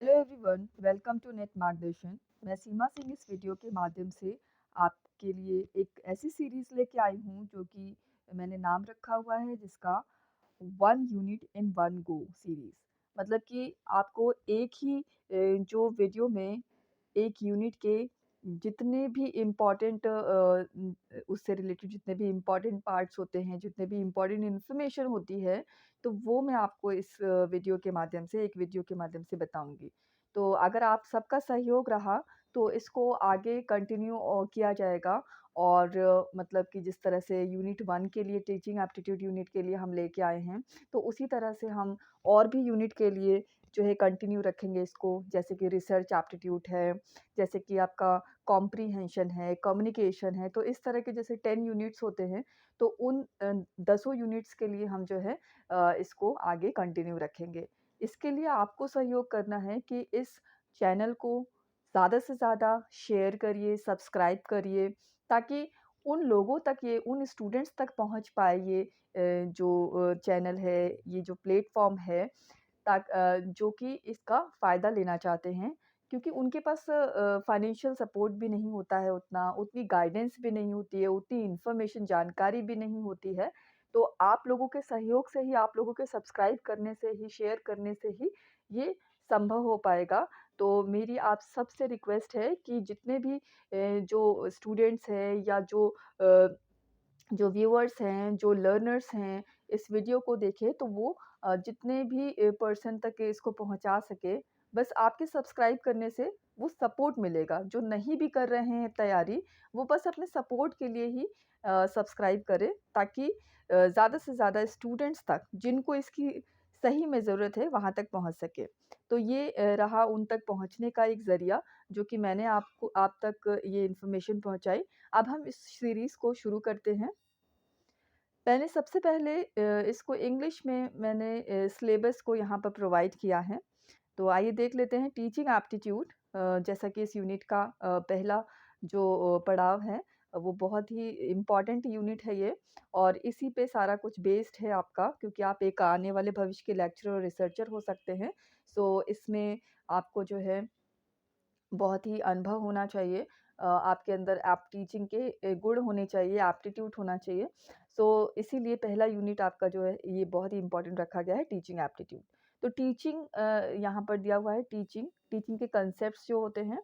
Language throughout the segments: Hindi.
Hello everyone, welcome to net Margdarshan. मैं सीमा सिंह इस वीडियो के माध्यम से आपके लिए एक ऐसी सीरीज लेके आई हूँ जो कि मैंने नाम रखा हुआ है जिसका one unit in one go series. मतलब कि आपको एक ही जो वीडियो में एक यूनिट के जितने भी इम्पोर्टेंट उससे रिलेटेड जितने भी इम्पोर्टेंट पार्ट्स होते हैं, जितने भी इम्पोर्टेंट इन्फॉर्मेशन होती है, तो वो मैं आपको इस वीडियो के माध्यम से एक वीडियो के माध्यम से बताऊंगी। तो अगर आप सबका सहयोग रहा तो इसको आगे कंटिन्यू किया जाएगा। और मतलब कि जिस तरह से यूनिट वन के लिए टीचिंग एप्टीट्यूड यूनिट के लिए हम लेके आए हैं, तो उसी तरह से हम और भी यूनिट के लिए जो है कंटिन्यू रखेंगे इसको। जैसे कि रिसर्च एप्टीट्यूड है, जैसे कि आपका कॉम्प्रीहेंशन है, कम्युनिकेशन है, तो इस तरह के जैसे 10 यूनिट्स होते हैं, तो उन 10 यूनिट्स के लिए हम जो है इसको आगे कंटिन्यू रखेंगे। इसके लिए आपको सहयोग करना है कि इस चैनल को ज़्यादा से ज़्यादा शेयर करिए, सब्सक्राइब करिए, ताकि उन लोगों तक ये उन स्टूडेंट्स तक पहुंच पाए ये जो चैनल है, ये जो प्लेटफ़ॉर्म है, जो कि इसका फ़ायदा लेना चाहते हैं। क्योंकि उनके पास फाइनेंशियल सपोर्ट भी नहीं होता है उतना, उतनी गाइडेंस भी नहीं होती है, उतनी इन्फॉर्मेशन जानकारी भी नहीं होती है। तो आप लोगों के सहयोग से ही, आप लोगों के सब्सक्राइब करने से ही, शेयर करने से ही ये संभव हो पाएगा। तो मेरी आप सबसे रिक्वेस्ट है कि जितने भी जो स्टूडेंट्स हैं या जो व्यूअर्स हैं, जो लर्नर्स हैं, इस वीडियो को देखें, तो वो जितने भी पर्सन तक इसको पहुंचा सके। बस आपके सब्सक्राइब करने से वो सपोर्ट मिलेगा। जो नहीं भी कर रहे हैं तैयारी, वो बस अपने सपोर्ट के लिए ही सब्सक्राइब करें, ताकि ज़्यादा से ज़्यादा स्टूडेंट्स तक जिनको इसकी सही में ज़रूरत है वहाँ तक पहुँच सके। तो ये रहा उन तक पहुँचने का एक ज़रिया, जो कि मैंने आप तक ये इन्फॉर्मेशन पहुँचाई। अब हम इस सीरीज़ को शुरू करते हैं। मैंने सबसे पहले इसको इंग्लिश में मैंने सिलेबस को यहाँ पर प्रोवाइड किया है। तो आइए देख लेते हैं टीचिंग एप्टीट्यूड। जैसा कि इस यूनिट का पहला जो पड़ाव है, वो बहुत ही इम्पॉर्टेंट यूनिट है ये। और इसी पे सारा कुछ बेस्ड है आपका, क्योंकि आप एक आने वाले भविष्य के लेक्चरर और रिसर्चर हो सकते हैं। सो इसमें आपको जो है बहुत ही अनुभव होना चाहिए। आपके अंदर आप टीचिंग के गुण होने चाहिए, एप्टीट्यूड होना चाहिए। सो इसीलिए पहला यूनिट आपका जो है ये बहुत ही इम्पोर्टेंट रखा गया है, टीचिंग एप्टीट्यूड। तो टीचिंग यहाँ पर दिया हुआ है, टीचिंग टीचिंग के कंसेप्ट्स जो होते हैं,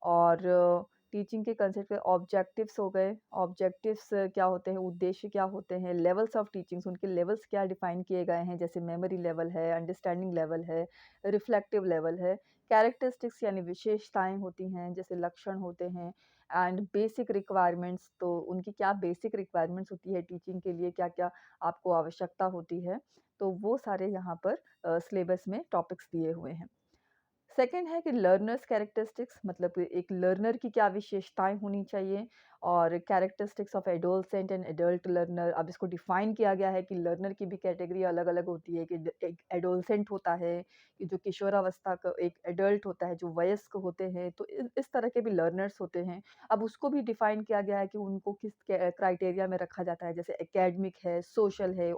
और टीचिंग के कंसेप्ट के ऑब्जेक्टिव्स हो गए। ऑब्जेक्टिव्स क्या होते हैं, उद्देश्य क्या होते हैं, लेवल्स ऑफ टीचिंग्स, उनके लेवल्स क्या डिफाइन किए गए हैं, जैसे मेमोरी लेवल है, अंडरस्टैंडिंग लेवल है, रिफ्लेक्टिव लेवल है। कैरेक्टरिस्टिक्स यानी विशेषताएं होती हैं, जैसे लक्षण होते हैं। एंड बेसिक रिक्वायरमेंट्स, तो उनकी क्या बेसिक रिक्वायरमेंट्स होती है टीचिंग के लिए, क्या क्या आपको आवश्यकता होती है, तो वो सारे यहाँ पर सिलेबस में टॉपिक्स दिए हुए हैं। सेकंड है कि लर्नर्स कैरेक्टरिस्टिक्स, मतलब कि एक लर्नर की क्या विशेषताएं होनी चाहिए। और characteristics of adolescent and adult learner, अब इसको डिफाइन किया गया है कि लर्नर की भी कैटेगरी अलग अलग होती है। कि एक एडोलसेंट होता है, कि जो किशोरावस्था का, एक एडल्ट होता है जो वयस्क होते हैं, तो इस तरह के भी लर्नर्स होते हैं। अब उसको भी डिफाइन किया गया है कि उनको किस क्राइटेरिया में रखा जाता है, जैसे एकेडमिक है, सोशल है,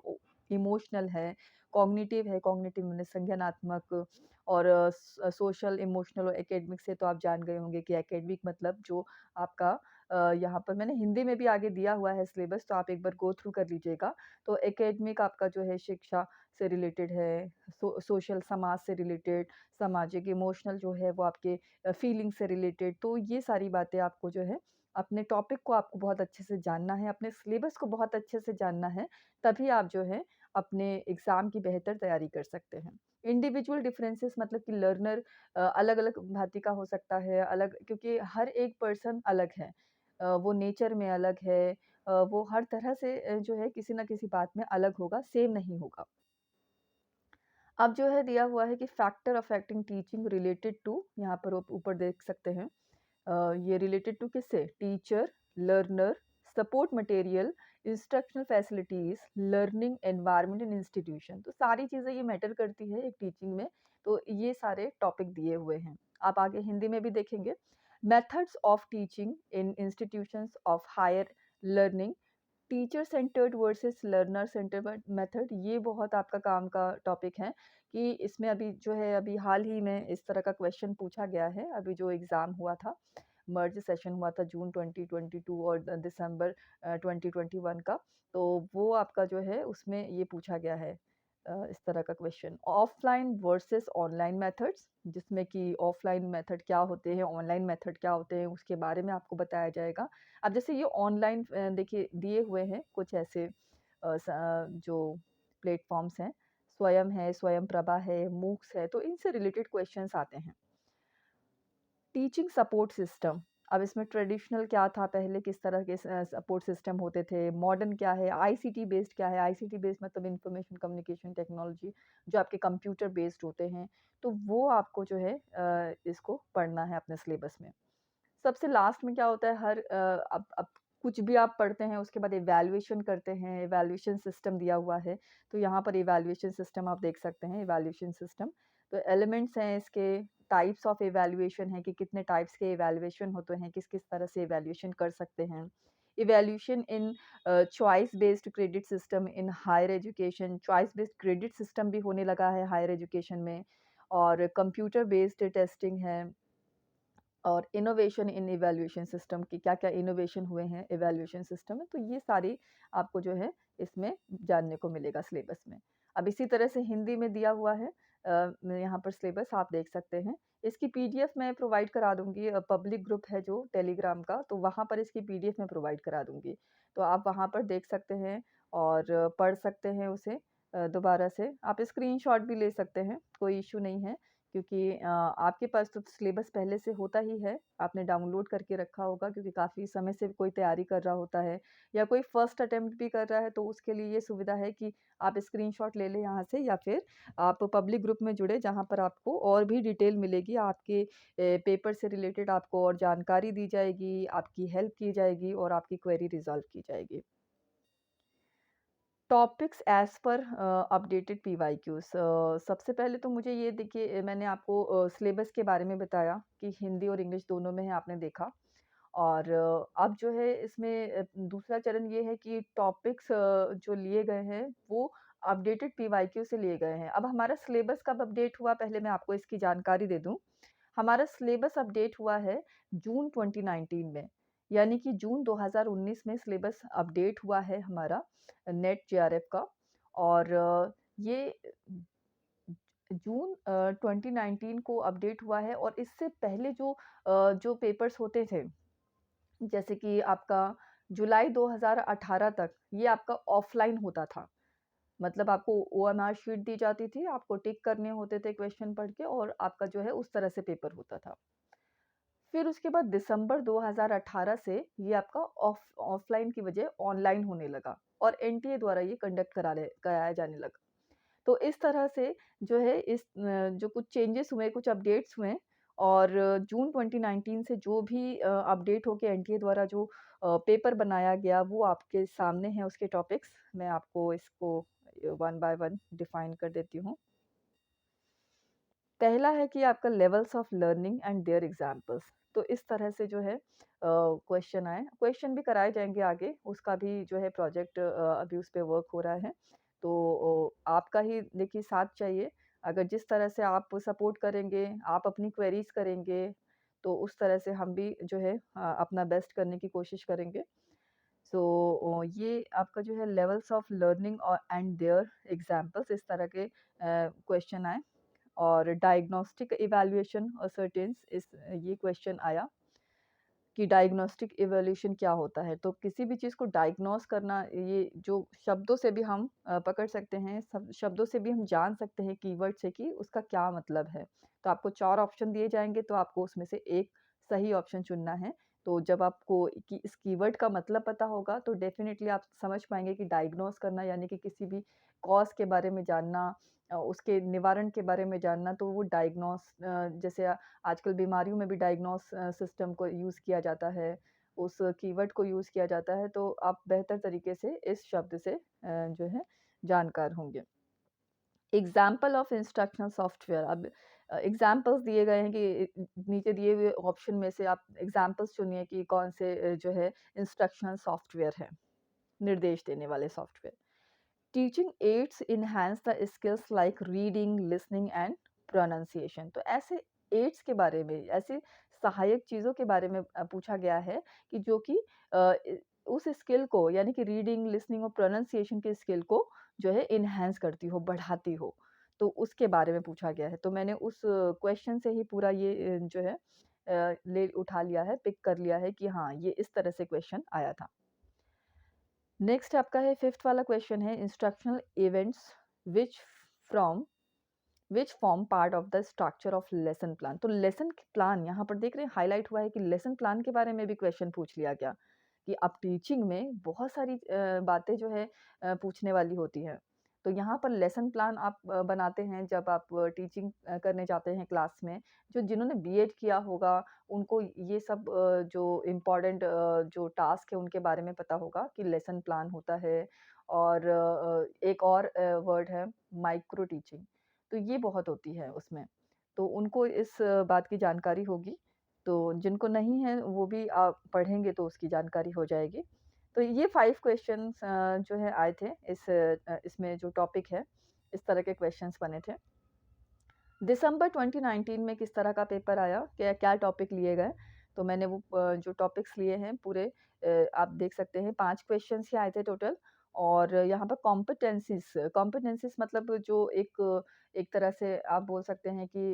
इमोशनल है, कॉग्निटिव है, कॉग्निटिव मैंने संज्ञानात्मक। और सोशल, इमोशनल और एकेडमिक से तो आप जान गए होंगे कि एकेडमिक मतलब जो आपका यहाँ पर मैंने हिंदी में भी आगे दिया हुआ है सिलेबस, तो आप एक बार गो थ्रू कर लीजिएगा। तो एकेडमिक आपका जो है शिक्षा से रिलेटेड है, सोशल समाज से रिलेटेड, सामाजिक, इमोशनल जो है वो आपके फीलिंग से रिलेटेड। तो ये सारी बातें आपको जो है अपने टॉपिक को आपको बहुत अच्छे से जानना है, अपने सिलेबस को बहुत अच्छे से जानना है, तभी आप जो है अपने एग्ज़ाम की बेहतर तैयारी कर सकते हैं। इंडिविजुअल डिफरेंसेस मतलब कि लर्नर अलग अलग भांति का हो सकता है, अलग, क्योंकि हर एक पर्सन अलग है। वो नेचर में अलग है, वो हर तरह से जो है किसी ना किसी बात में अलग होगा, सेम नहीं होगा। अब जो है दिया हुआ है कि factor affecting teaching related to, यहाँ पर आप ऊपर देख सकते हैं। ये रिलेटेड टू किससे, teacher, learner, support material, instructional facilities, learning environment and institution. तो सारी चीज़ें ये मैटर करती है एक टीचिंग में। तो ये सारे टॉपिक दिए हुए हैं, आप आगे हिंदी में भी देखेंगे। Methods of teaching in institutions of higher learning, teacher centered versus learner centered method, ये बहुत आपका काम का टॉपिक है कि इसमें अभी जो है अभी हाल ही में इस तरह का क्वेश्चन पूछा गया है। अभी जो एग्ज़ाम हुआ था, मर्ज सेशन हुआ था जून 2022 और दिसंबर 2021 का, तो वो आपका जो है उसमें ये पूछा गया है इस तरह का question, offline versus online methods, जिसमें कि ऑफलाइन मेथड क्या होते हैं, ऑनलाइन मेथड क्या होते हैं, उसके बारे में आपको बताया जाएगा। अब जैसे ये ऑनलाइन देखिए दिए हुए हैं कुछ ऐसे जो प्लेटफॉर्म्स हैं, स्वयं है, स्वयं प्रभा है, मूक्स है, तो इनसे रिलेटेड क्वेश्चंस आते हैं। टीचिंग सपोर्ट सिस्टम, अब इसमें ट्रेडिशनल क्या था पहले, किस तरह के सपोर्ट सिस्टम होते थे, मॉडर्न क्या है, आईसीटी बेस्ड क्या है। आईसीटी बेस्ड मतलब इंफॉर्मेशन कम्युनिकेशन टेक्नोलॉजी, जो आपके कंप्यूटर बेस्ड होते हैं, तो वो आपको जो है इसको पढ़ना है अपने सिलेबस में। सबसे लास्ट में क्या होता है, हर अब कुछ भी आप पढ़ते हैं उसके बाद इवैल्यूएशन करते हैं, इवैल्यूएशन सिस्टम दिया हुआ है, तो यहाँ पर इवैल्यूएशन सिस्टम आप देख सकते हैं, इवैल्यूएशन सिस्टम। तो एलिमेंट्स हैं इसके, टाइप्स ऑफ इवैल्यूएशन है कि कितने टाइप्स के इवैल्यूएशन होते हैं, किस-किस तरह से इवैल्यूएशन कर सकते हैं। Evaluation in choice based credit system in higher education, choice based credit system भी होने लगा है हायर एजुकेशन में, और कंप्यूटर बेस्ड टेस्टिंग है, और इनोवेशन इन इवैल्यूएशन सिस्टम की क्या-क्या इनोवेशन हुए हैं इवैल्यूएशन सिस्टम में, तो ये सारी आपको जो है इसमें जानने को मिलेगा सिलेबस में। अब इसी तरह से हिंदी में दिया हुआ है यहाँ पर सिलेबस आप देख सकते हैं। इसकी पीडीएफ मैं प्रोवाइड करा दूँगी, पब्लिक ग्रुप है जो टेलीग्राम का, तो वहाँ पर इसकी पीडीएफ मैं प्रोवाइड करा दूँगी। तो आप वहाँ पर देख सकते हैं और पढ़ सकते हैं उसे दोबारा से। आप स्क्रीनशॉट भी ले सकते हैं, कोई इश्यू नहीं है। क्योंकि आपके पास तो सिलेबस पहले से होता ही है, आपने डाउनलोड करके रखा होगा, क्योंकि काफ़ी समय से कोई तैयारी कर रहा होता है या कोई फर्स्ट अटेम्प्ट भी कर रहा है, तो उसके लिए ये सुविधा है कि आप स्क्रीनशॉट ले लें यहाँ से, या फिर आप पब्लिक ग्रुप में जुड़े जहाँ पर आपको और भी डिटेल मिलेगी, आपके पेपर से रिलेटेड आपको और जानकारी दी जाएगी, आपकी हेल्प की जाएगी और आपकी क्वेरी रिज़ॉल्व की जाएगी। Topics as per updated PYQs, सबसे पहले तो मुझे ये देखिए, मैंने आपको सिलेबस के बारे में बताया कि हिंदी और इंग्लिश दोनों में है, आपने देखा। और अब जो है इसमें दूसरा चरण ये है कि टॉपिक्स जो लिए गए हैं वो अपडेटेड पीवाईक्यू से लिए गए हैं। अब हमारा सिलेबस कब अपडेट हुआ, पहले मैं आपको इसकी जानकारी दे दूँ। हमारा सिलेबस अपडेट हुआ है जून 2019 में, यानी कि जून 2019 में सिलेबस अपडेट हुआ है हमारा नेट जेआरएफ का। और ये जून 2019 को अपडेट हुआ है, और इससे पहले जो पेपर्स होते थे, जैसे कि आपका जुलाई 2018 तक ये आपका ऑफलाइन होता था। मतलब आपको ओएमआर शीट दी जाती थी, आपको टिक करने होते थे क्वेश्चन पढ़ के, और आपका जो है उस तरह से पेपर होता था। फिर उसके बाद दिसंबर 2018 से ये आपका ऑफलाइन की बजाय ऑनलाइन होने लगा, और एनटीए द्वारा ये कंडक्ट कराया जाने लगा। तो इस तरह से जो है जो कुछ चेंजेस हुए, कुछ अपडेट्स हुए, और जून 2019 से जो भी अपडेट होके एनटीए द्वारा जो पेपर बनाया गया, वो आपके सामने है उसके टॉपिक्स। मैं आपको इसको वन बाय वन डिफाइन कर देती हूँ। पहला है कि आपका levels of learning and there examples. तो इस तरह से जो है क्वेश्चन आए, क्वेश्चन भी कराए जाएंगे आगे, उसका भी जो है प्रोजेक्ट अभी उस पे वर्क हो रहा है। तो आपका ही देखिए साथ चाहिए। अगर जिस तरह से आप सपोर्ट करेंगे, आप अपनी क्वेरीज करेंगे, तो उस तरह से हम भी जो है अपना बेस्ट करने की कोशिश करेंगे। सो ये आपका जो है लेवल्स ऑफ लर्निंग और एंड देयर एग्जाम्पल्स, इस तरह के क्वेश्चन आए। और डायग्नोस्टिक इवैल्यूएशन असर्टेन्स, इस ये क्वेश्चन आया कि डायग्नोस्टिक इवैल्यूएशन क्या होता है। तो किसी भी चीज़ को डायग्नोस करना, ये जो शब्दों से भी हम पकड़ सकते हैं, सब शब्दों से भी हम जान सकते हैं कीवर्ड से कि उसका क्या मतलब है। तो आपको 4 ऑप्शन दिए जाएँगे, तो आपको उसमें से एक सही ऑप्शन चुनना है। तो जब आपको कि इस कीवर्ड का मतलब पता होगा, तो डेफ़िनिटली आप समझ पाएँगे कि डायग्नोस करना यानी कि किसी भी कॉज़ के बारे में जानना, उसके निवारण के बारे में जानना, तो वो डायग्नोस जैसे आजकल बीमारियों में भी डायग्नोस सिस्टम को यूज़ किया जाता है, उस कीवर्ड को यूज़ किया जाता है, तो आप बेहतर तरीके से इस शब्द से जो है जानकार होंगे। एग्ज़ाम्पल ऑफ इंस्ट्रक्शनल सॉफ्टवेयर, अब एग्ज़ाम्पल्स दिए गए हैं कि नीचे दिए हुए ऑप्शन में से आप एग्ज़ाम्पल्स चुनिए कि कौन से जो है इंस्ट्रक्शनल सॉफ्टवेयर है। निर्देश देने वाले software. Teaching ads enhance the skills like reading, listening and pronunciation. तो ऐसे एड्स के बारे में, ऐसे सहायक चीज़ों के बारे में पूछा गया है कि जो कि उस स्किल को, यानी कि रीडिंग, लिसनिंग और प्रोनाउंसिएशन के स्किल को जो है इनहैंस करती हो, बढ़ाती हो। तो उसके बारे में पूछा गया है। तो मैंने उस क्वेश्चन से ही पूरा ये जो है ले उठा लिया है, पिक कर लिया है कि हाँ, ये इस तरह से क्वेश्चन आया था। नेक्स्ट आपका है 5th वाला क्वेश्चन है, instructional events which from which form part of the structure of lesson plan. तो लेसन प्लान यहाँ पर देख रहे हैं, हाईलाइट हुआ है कि लेसन प्लान के बारे में भी क्वेश्चन पूछ लिया गया कि अब टीचिंग में बहुत सारी बातें जो है पूछने वाली होती हैं। तो यहाँ पर लेसन प्लान आप बनाते हैं जब आप टीचिंग करने जाते हैं क्लास में। जो जिन्होंने बीएड किया होगा उनको ये सब जो इम्पोर्टेंट जो टास्क है उनके बारे में पता होगा कि लेसन प्लान होता है। और एक और वर्ड है माइक्रो टीचिंग। तो ये बहुत होती है उसमें, तो उनको इस बात की जानकारी होगी। तो जिनको नहीं है वो भी आप पढ़ेंगे तो उसकी जानकारी हो जाएगी। तो ये 5 क्वेश्चंस जो है आए थे इसमें जो टॉपिक है, इस तरह के क्वेश्चंस बने थे। दिसंबर 2019 में किस तरह का पेपर आया, क्या क्या टॉपिक लिए गए, तो मैंने वो जो टॉपिक्स लिए हैं पूरे आप देख सकते हैं 5 क्वेश्चंस ही आए थे टोटल। और यहाँ पर कॉम्पिटेंसीज कॉम्पिटेंसीज मतलब जो एक तरह से आप बोल सकते हैं कि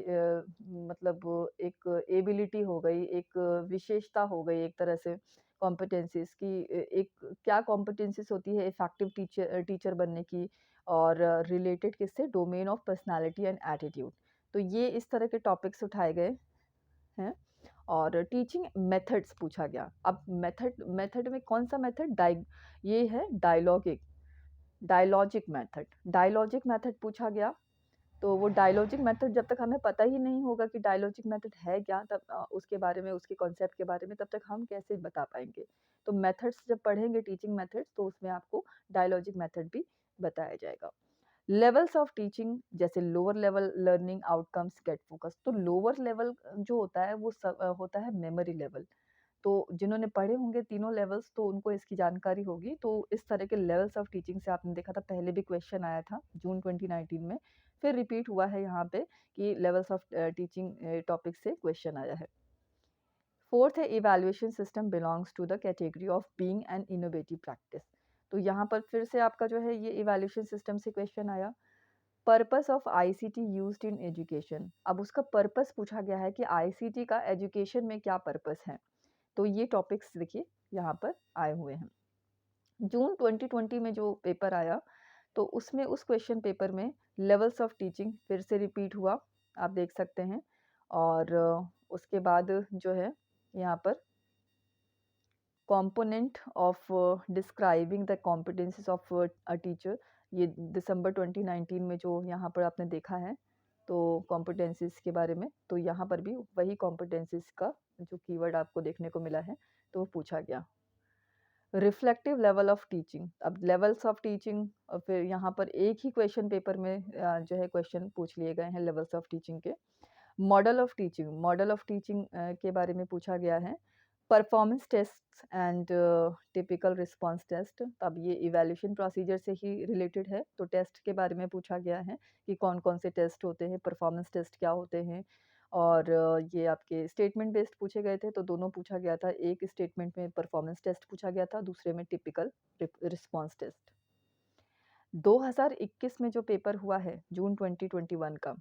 मतलब एक एबिलिटी हो गई, एक विशेषता हो गई एक तरह से कॉम्पिटेंसीज की। एक क्या कॉम्पिटेंसीज होती है इफेक्टिव टीचर बनने की, और रिलेटेड किससे, domain of personality and attitude. तो ये इस तरह के टॉपिक्स उठाए गए हैं। और टीचिंग मेथड्स पूछा गया। अब मेथड मेथड में कौन सा मेथड, ये है डायलॉजिक मेथड। डायलॉजिक मेथड पूछा गया। तो वो डायलॉजिक मेथड जब तक हमें पता ही नहीं होगा कि डायलॉजिक मेथड है क्या, तब उसके बारे में, उसके कॉन्सेप्ट के बारे में तब तक हम कैसे बता पाएंगे। तो मेथड्स जब पढ़ेंगे टीचिंग मेथड्स, तो उसमें आपको डायलॉजिक मेथड भी बताया जाएगा। लेवल्स ऑफ टीचिंग, जैसे lower level learning outcomes get focus. तो लोअर लेवल जो होता है वो होता है मेमोरी लेवल। तो जिन्होंने पढ़े होंगे तीनों लेवल्स तो उनको इसकी जानकारी होगी। तो इस तरह के लेवल्स ऑफ टीचिंग से आपने देखा था, पहले भी क्वेश्चन आया था जून 2019 में, फिर रिपीट हुआ है यहाँ पे कि लेवल्स ऑफ टीचिंग टॉपिक से क्वेश्चन आया है। फोर्थ है evaluation system belongs to the category of being an innovative practice. तो यहाँ पर फिर से आपका जो है ये इवैल्यूएशन सिस्टम से क्वेश्चन आया। Purpose of ICT used in education. अब उसका पर्पस पूछा गया है कि आईसीटी का एजुकेशन में क्या पर्पस है। तो ये टॉपिक्स देखिए यहाँ पर आए हुए हैं। जून 2020 में जो पेपर आया, तो उसमें उस क्वेश्चन पेपर में लेवल्स ऑफ टीचिंग फिर से रिपीट हुआ, आप देख सकते हैं। और उसके बाद जो है यहाँ पर component of describing the competencies of a teacher, ये दिसंबर 2019 में जो यहाँ पर आपने देखा है, तो कॉम्पिटेंसीज के बारे में, तो यहाँ पर भी वही कॉम्पिटेंसीज का जो कीवर्ड आपको देखने को मिला है, तो वो पूछा गया। रिफ्लेक्टिव लेवल ऑफ टीचिंग, अब लेवल्स ऑफ टीचिंग, और फिर यहाँ पर एक ही क्वेश्चन पेपर में जो है क्वेश्चन पूछ लिए गए हैं लेवल्स ऑफ टीचिंग के। मॉडल ऑफ टीचिंग के बारे में पूछा गया है। Performance test and typical response test, अब ये इवैल्यूएशन प्रोसीजर से ही रिलेटेड है, तो टेस्ट के बारे में पूछा गया है कि कौन कौन से टेस्ट होते हैं, परफॉर्मेंस टेस्ट क्या होते हैं। और ये आपके स्टेटमेंट बेस्ड पूछे गए थे, तो दोनों पूछा गया था, एक स्टेटमेंट में परफॉर्मेंस टेस्ट पूछा गया था, दूसरे में टिपिकल रिस्पांस टेस्ट। 2021 में जो पेपर हुआ है जून 2021 का,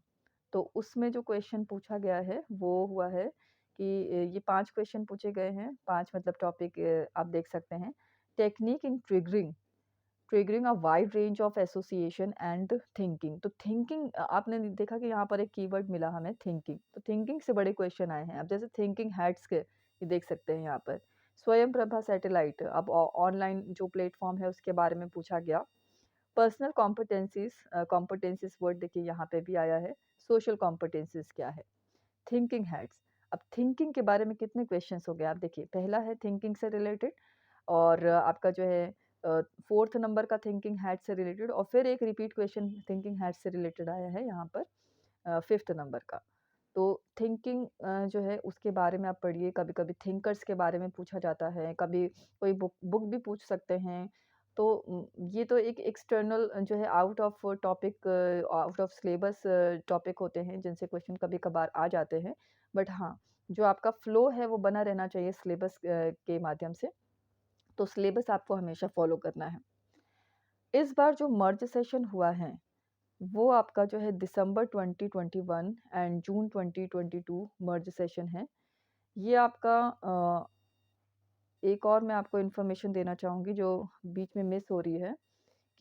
तो उसमें जो क्वेश्चन पूछा गया है वो हुआ है कि ये 5 क्वेश्चन पूछे गए हैं, 5 मतलब टॉपिक आप देख सकते हैं। Technique in triggering a wide range of association and thinking. तो थिंकिंग आपने देखा कि यहाँ पर एक कीवर्ड मिला हमें थिंकिंग, तो थिंकिंग से बड़े क्वेश्चन आए हैं। अब जैसे थिंकिंग हैट्स के ये देख सकते हैं यहाँ पर। स्वयं प्रभा सैटेलाइट, अब ऑनलाइन जो प्लेटफॉर्म है उसके बारे में पूछा गया। पर्सनल कॉम्पिटेंसीज वर्ड देखिए यहाँ पे भी आया है। सोशल कॉम्पिटेंसीज क्या है, थिंकिंग हैट्स। अब थिंकिंग के बारे में कितने क्वेश्चंस हो गए आप देखिए, पहला है थिंकिंग से रिलेटेड, और आपका जो है 4th नंबर का थिंकिंग हैट से रिलेटेड, और फिर एक रिपीट क्वेश्चन थिंकिंग हैट से रिलेटेड आया है यहाँ पर 5th नंबर का। तो थिंकिंग जो है उसके बारे में आप पढ़िए, कभी कभी थिंकर्स के बारे में पूछा जाता है, कभी कोई बुक बुक भी पूछ सकते हैं। तो ये तो एक एक्सटर्नल जो है आउट ऑफ सिलेबस टॉपिक होते हैं जिनसे क्वेश्चन कभी-कभार आ जाते हैं। बट हाँ, जो आपका फ्लो है वो बना रहना चाहिए सिलेबस के माध्यम से, तो सिलेबस आपको हमेशा फॉलो करना है। इस बार जो मर्ज सेशन हुआ है, वो आपका जो है दिसंबर 2021 एंड जून 2022 मर्ज सेशन है। ये आपका एक और मैं आपको इन्फॉर्मेशन देना चाहूँगी जो बीच में मिस हो रही है,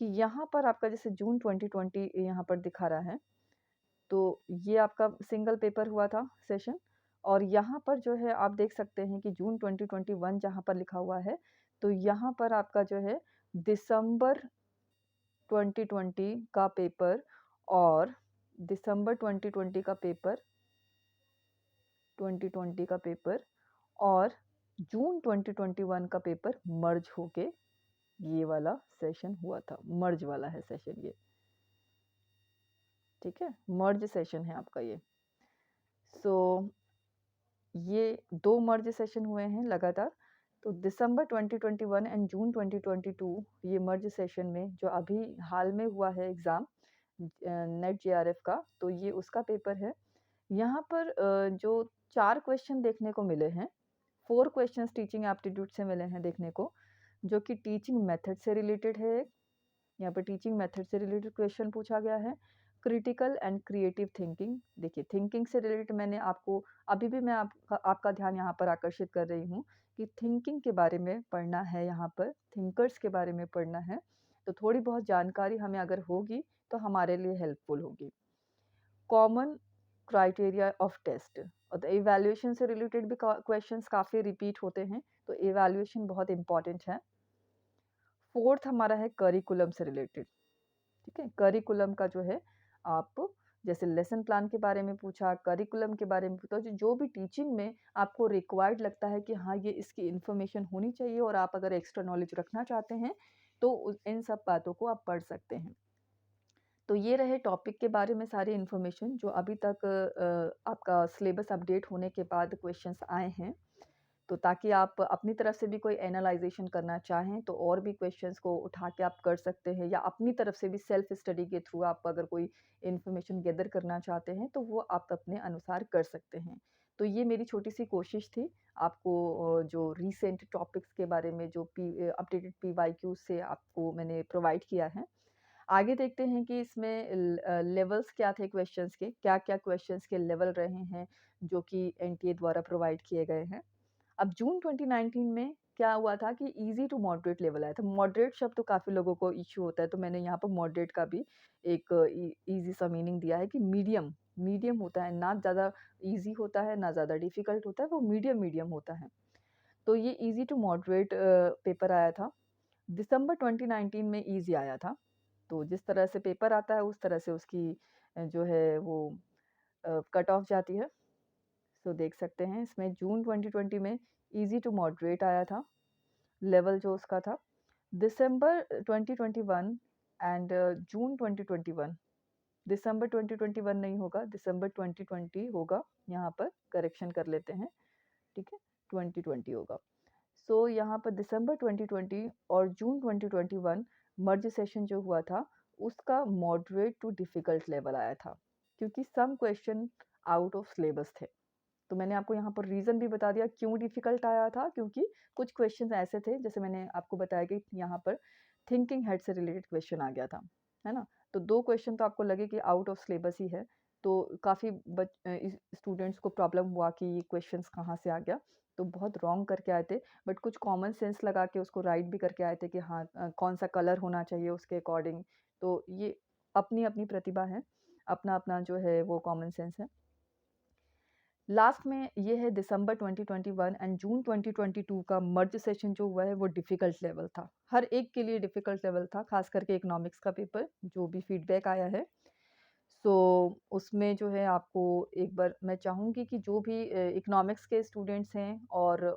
कि यहाँ पर आपका जैसे जून 2020 यहाँ पर दिखा रहा है, तो ये आपका सिंगल पेपर हुआ था सेशन, और यहाँ पर जो है आप देख सकते हैं कि जून 2021 जहाँ पर लिखा हुआ है, तो यहाँ पर आपका जो है दिसंबर 2020 का पेपर और दिसंबर 2020 का पेपर और जून 2021 का पेपर मर्ज होके ये वाला सेशन हुआ था, मर्ज वाला है सेशन ये, ठीक है? मर्ज सेशन है आपका ये। सो ये 2 मर्ज सेशन हुए हैं लगातार, तो दिसंबर 2021 एंड जून 2022 ये मर्ज सेशन में जो अभी हाल में हुआ है एग्ज़ाम नेट जेआरएफ का, तो ये उसका पेपर है। यहाँ पर जो 4 क्वेश्चन देखने को मिले हैं, 4 क्वेश्चंस टीचिंग एप्टीट्यूड से मिले हैं देखने को, जो कि टीचिंग मेथड से रिलेटेड है एक, यहाँ पर टीचिंग मेथड से रिलेटेड क्वेश्चन पूछा गया है। क्रिटिकल एंड क्रिएटिव थिंकिंग, देखिए थिंकिंग से रिलेटेड मैंने आपको अभी भी मैं आपका आपका ध्यान यहाँ पर आकर्षित कर रही हूँ कि थिंकिंग के बारे में पढ़ना है, यहाँ पर थिंकर्स के बारे में पढ़ना है, तो थोड़ी बहुत जानकारी हमें अगर होगी तो हमारे लिए हेल्पफुल होगी। कॉमन क्राइटेरिया ऑफ टेस्ट, और इवैल्यूएशन से रिलेटेड भी क्वेश्चंस काफ़ी रिपीट होते हैं, तो इवैल्यूएशन बहुत इंपॉर्टेंट है। फोर्थ हमारा है करिकुलम से रिलेटेड, ठीक है? करिकुलम का जो है आप जैसे लेसन प्लान के बारे में पूछा, करिकुलम के बारे में पूछा, जो जो भी टीचिंग में आपको रिक्वायर्ड लगता है कि हाँ, ये इसकी इन्फॉर्मेशन होनी चाहिए और आप अगर एक्स्ट्रा नॉलेज रखना चाहते हैं, तो इन सब बातों को आप पढ़ सकते हैं। तो ये रहे टॉपिक के बारे में सारी इन्फॉर्मेशन जो अभी तक आपका सिलेबस अपडेट होने के बाद क्वेश्चंस आए हैं। तो ताकि आप अपनी तरफ से भी कोई एनालाइज़ेशन करना चाहें, तो और भी क्वेश्चंस को उठा के आप कर सकते हैं, या अपनी तरफ से भी सेल्फ स्टडी के थ्रू आप अगर कोई इन्फॉर्मेशन गैदर करना चाहते हैं, तो वो आप अपने अनुसार कर सकते हैं। तो ये मेरी छोटी-सी कोशिश थी आपको जो रीसेंट टॉपिक्स के बारे में जो अपडेटेड पीवाईक्यू से आपको मैंने प्रोवाइड किया है। आगे देखते हैं कि इसमें लेवल्स क्या थे क्वेश्चंस के, क्या-क्या क्वेश्चंस के लेवल रहे हैं, जो कि एनटीए द्वारा प्रोवाइड किए गए हैं। अब जून 2019 में क्या हुआ था कि ईज़ी टू मॉडरेट लेवल आया था। मॉडरेट शब्द तो काफ़ी लोगों को इश्यू होता है, तो मैंने यहाँ पर मॉडरेट का भी एक ईज़ी सा मीनिंग दिया है कि मीडियम, मीडियम होता है, ना ज़्यादा ईज़ी होता है, ना ज़्यादा डिफ़िकल्ट होता है, वो मीडियम-मीडियम होता है। तो ये ईज़ी टू मॉडरेट पेपर आया था। दिसंबर 2019 में ईज़ी आया था। तो जिस तरह से पेपर आता है, उस तरह से उसकी जो है वो कट ऑफ जाती है। तो देख सकते हैं इसमें जून 2020 में ईज़ी टू मॉडरेट आया था, लेवल जो उसका था। दिसंबर 2021 एंड जून 2021, दिसंबर 2021 नहीं होगा, दिसंबर 2020 होगा, यहाँ पर करेक्शन कर लेते हैं, ठीक है? 2020 होगा। सो यहाँ पर दिसंबर 2020 और जून 2021 मर्ज सेशन जो हुआ था, उसका मॉडरेट टू डिफ़िकल्ट लेवल आया था, क्योंकि some question out of syllabus थे। तो मैंने आपको यहाँ पर रीज़न भी बता दिया क्यों डिफ़िकल्ट आया था, क्योंकि कुछ क्वेश्चंस ऐसे थे जैसे मैंने आपको बताया कि यहाँ पर थिंकिंग हेड से रिलेटेड क्वेश्चन आ गया था, है ना? तो 2 क्वेश्चन तो आपको लगे कि आउट ऑफ सिलेबस ही है, तो काफ़ी स्टूडेंट्स को प्रॉब्लम हुआ कि ये क्वेश्चंस कहाँ से आ गया, तो बहुत रॉन्ग करके आए थे, बट कुछ कॉमन सेंस लगा के उसको राइट भी करके आए थे कि हाँ कौन-सा कलर होना चाहिए उसके अकॉर्डिंग, तो ये अपनी-अपनी प्रतिभा है, अपना-अपना जो है वो कॉमन सेंस है। लास्ट में ये है दिसंबर 2021 एंड जून 2022 का मर्ज सेशन जो हुआ है वो डिफ़िकल्ट लेवल था। हर एक के लिए डिफ़िकल्ट लेवल था, ख़ास करके इकोनॉमिक्स का पेपर जो भी फीडबैक आया है। सो उसमें जो है आपको एक बार मैं चाहूँगी कि जो भी इकोनॉमिक्स के स्टूडेंट्स हैं और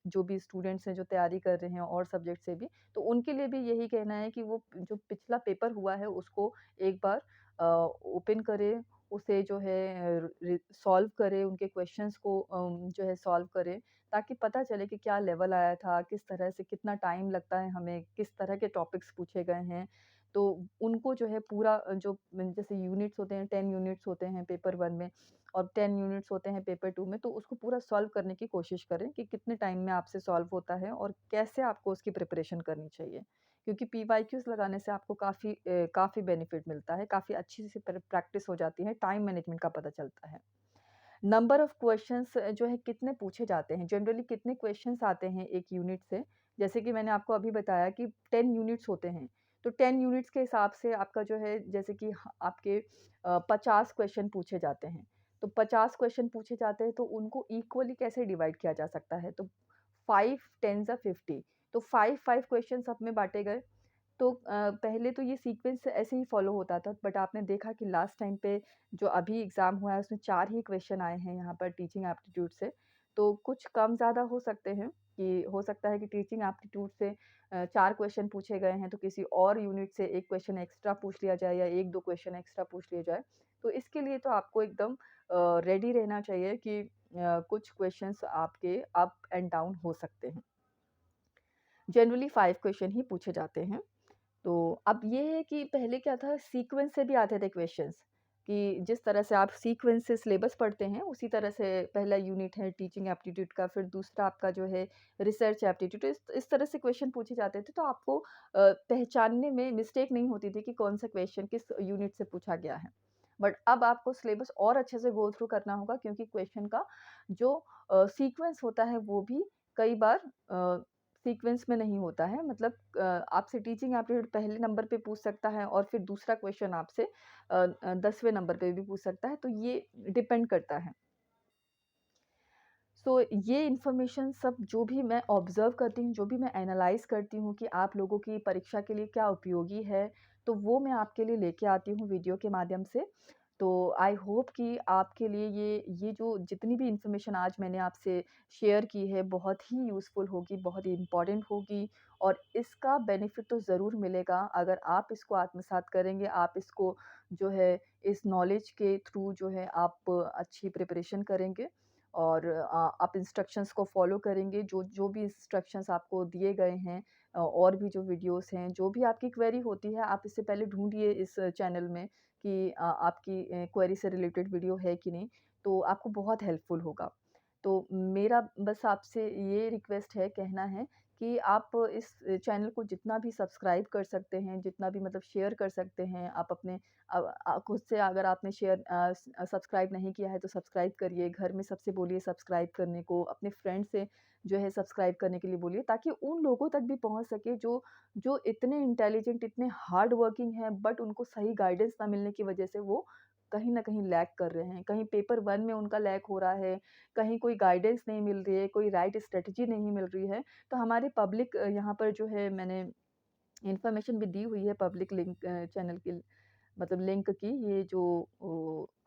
जो भी स्टूडेंट्स हैं जो तैयारी कर रहे हैं और सब्जेक्ट से भी, तो उनके लिए भी यही कहना है कि वो जो पिछला पेपर हुआ है उसको एक बार ओपन करें उसे जो है सॉल्व करें, उनके क्वेश्चंस को जो है सॉल्व करें, ताकि पता चले कि क्या लेवल आया था, किस तरह से कितना टाइम लगता है हमें, किस तरह के टॉपिक्स पूछे गए हैं। तो उनको जो है पूरा जो जैसे यूनिट्स होते हैं, 10 यूनिट्स होते हैं पेपर 1 में और 10 यूनिट्स होते हैं पेपर 2 में, तो उसको पूरा सॉल्व करने की कोशिश करें कि कितने टाइम में आपसे सॉल्व होता है और कैसे आपको उसकी प्रिपरेशन करनी चाहिए। क्योंकि पीवाईक्यूज़ लगाने से आपको काफ़ी बेनिफिट मिलता है, काफ़ी अच्छी से प्रैक्टिस हो जाती है, टाइम मैनेजमेंट का पता चलता है। नंबर ऑफ क्वेश्चंस जो है कितने पूछे जाते हैं, जनरली कितने क्वेश्चंस आते हैं एक यूनिट से, जैसे कि मैंने आपको अभी बताया कि 10 यूनिट्स होते हैं, तो 10 यूनिट्स के हिसाब से आपका जो है जैसे कि आपके 50 क्वेश्चन पूछे जाते हैं, तो 50 क्वेश्चन पूछे जाते हैं तो उनको इक्वली कैसे डिवाइड किया जा सकता है, तो 5 10 ज़ा 50, तो 5-5 क्वेश्चन सब में बाँटे गए। तो पहले तो ये सीक्वेंस ऐसे ही फॉलो होता था, बट आपने देखा कि लास्ट टाइम पे जो अभी एग्ज़ाम हुआ है उसमें 4 ही क्वेश्चन आए हैं यहाँ पर टीचिंग एप्टीट्यूड से। तो कुछ कम ज़्यादा हो सकते हैं कि हो सकता है कि टीचिंग एप्टीट्यूड से 4 क्वेश्चन पूछे गए हैं तो किसी और यूनिट से 1 क्वेश्चन एक्स्ट्रा पूछ लिया जाए या 1-2 क्वेश्चन एक्स्ट्रा पूछ लिया जाए। तो इसके लिए तो आपको एकदम रेडी रहना चाहिए कि कुछ क्वेश्चंस आपके अप एंड डाउन हो सकते हैं। जनरली 5 क्वेश्चन ही पूछे जाते हैं। तो अब ये है कि पहले क्या था, सीक्वेंस से भी आते थे क्वेश्चंस कि जिस तरह से आप सीक्वेंस से सिलेबस पढ़ते हैं उसी तरह से पहला यूनिट है टीचिंग एप्टीट्यूड का, फिर दूसरा आपका जो है रिसर्च एप्टीट्यूड, इस तरह से क्वेश्चन पूछे जाते थे, तो आपको पहचानने में मिस्टेक नहीं होती थी कि कौन सा क्वेश्चन किस यूनिट से पूछा गया है। बट अब आपको सिलेबस और अच्छे से गो थ्रू करना होगा, क्योंकि क्वेश्चन का जो सीक्वेंस होता है वो भी कई बार सीक्वेंस में नहीं होता है, मतलब आपसे टीचिंग एप्टीट्यूड पहले नंबर पे पूछ सकता है और फिर दूसरा क्वेश्चन आपसे 10वें नंबर पे भी पूछ सकता है, तो ये डिपेंड करता है। सो ये इन्फॉर्मेशन सब जो भी मैं ऑब्ज़र्व करती हूँ, जो भी मैं एनालाइज़ करती हूँ कि आप लोगों की परीक्षा के लिए क्या उपयोगी है, तो वो मैं आपके लिए लेके आती हूँ वीडियो के माध्यम से। तो आई होप कि आपके लिए ये जो जितनी भी इन्फॉर्मेशन आज मैंने आपसे शेयर की है, बहुत ही यूज़फुल होगी, बहुत ही इम्पोर्टेंट होगी और इसका बेनिफिट तो ज़रूर मिलेगा अगर आप इसको आत्मसात करेंगे, आप इसको जो है इस नॉलेज के थ्रू जो है आप अच्छी प्रिपरेशन करेंगे और आप इंस्ट्रक्शंस को फ़ॉलो करेंगे, जो भी इंस्ट्रक्शंस आपको दिए गए हैं, और भी जो वीडियोस हैं, जो भी आपकी क्वेरी होती है, आप इससे पहले ढूँढिए इस चैनल में कि आपकी क्वेरी से रिलेटेड वीडियो है कि नहीं, तो आपको बहुत हेल्पफुल होगा। तो मेरा बस आपसे ये रिक्वेस्ट है, कहना है कि आप इस चैनल को जितना भी सब्सक्राइब कर सकते हैं, जितना भी मतलब शेयर कर सकते हैं, आप अपने खुद से अगर आपने सब्सक्राइब नहीं किया है तो सब्सक्राइब करिए, घर में सबसे बोलिए सब्सक्राइब करने को, अपने फ्रेंड से जो है सब्सक्राइब करने के लिए बोलिए, ताकि उन लोगों तक भी पहुँच सके जो जो इतने इंटेलिजेंट, इतने हार्ड वर्किंग हैं, बट उनको सही गाइडेंस ना मिलने की वजह से वो कहीं न कहीं लैग कर रहे हैं। कहीं पेपर 1 में उनका लैग हो रहा है, कहीं कोई गाइडेंस नहीं मिल रही है, कोई राइट स्ट्रैटेजी नहीं मिल रही है। तो हमारे पब्लिक यहाँ पर जो है मैंने इन्फॉर्मेशन भी दी हुई है पब्लिक लिंक चैनल की, मतलब लिंक की, ये जो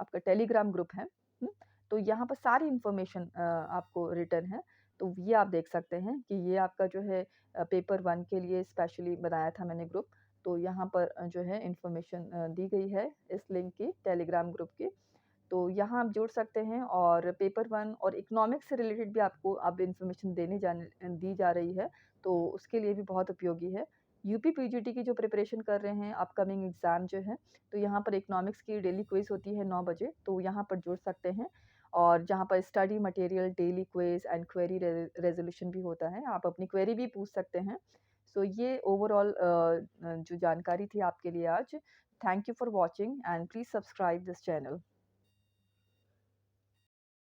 आपका टेलीग्राम ग्रुप है, हुँ? तो यहाँ पर सारी इन्फॉर्मेशन आपको रिटर्न है, तो ये आप देख सकते हैं कि ये आपका जो है पेपर 1 के लिए स्पेशली बनाया था मैंने ग्रुप, तो यहाँ पर जो है इन्फॉर्मेशन दी गई है इस लिंक की, टेलीग्राम ग्रुप की। तो यहाँ आप जुड़ सकते हैं और पेपर 1 और इकोनॉमिक्स से रिलेटेड भी आपको अब इन्फॉर्मेशन दी जा रही है, तो उसके लिए भी बहुत उपयोगी है। यूपी पीजीटी की जो प्रिपरेशन कर रहे हैं, अपकमिंग एग्ज़ाम जो है, तो यहाँ पर इकोनॉमिक्स की डेली क्विज़ होती है 9 बजे, तो यहाँ पर जुड़ सकते हैं और जहाँ पर study material, daily quiz and query resolution भी होता है, आप अपनी क्वेरी भी पूछ सकते हैं। सो ये ओवरऑल जो जानकारी थी आपके लिए आज। Thank you for watching and please subscribe this channel.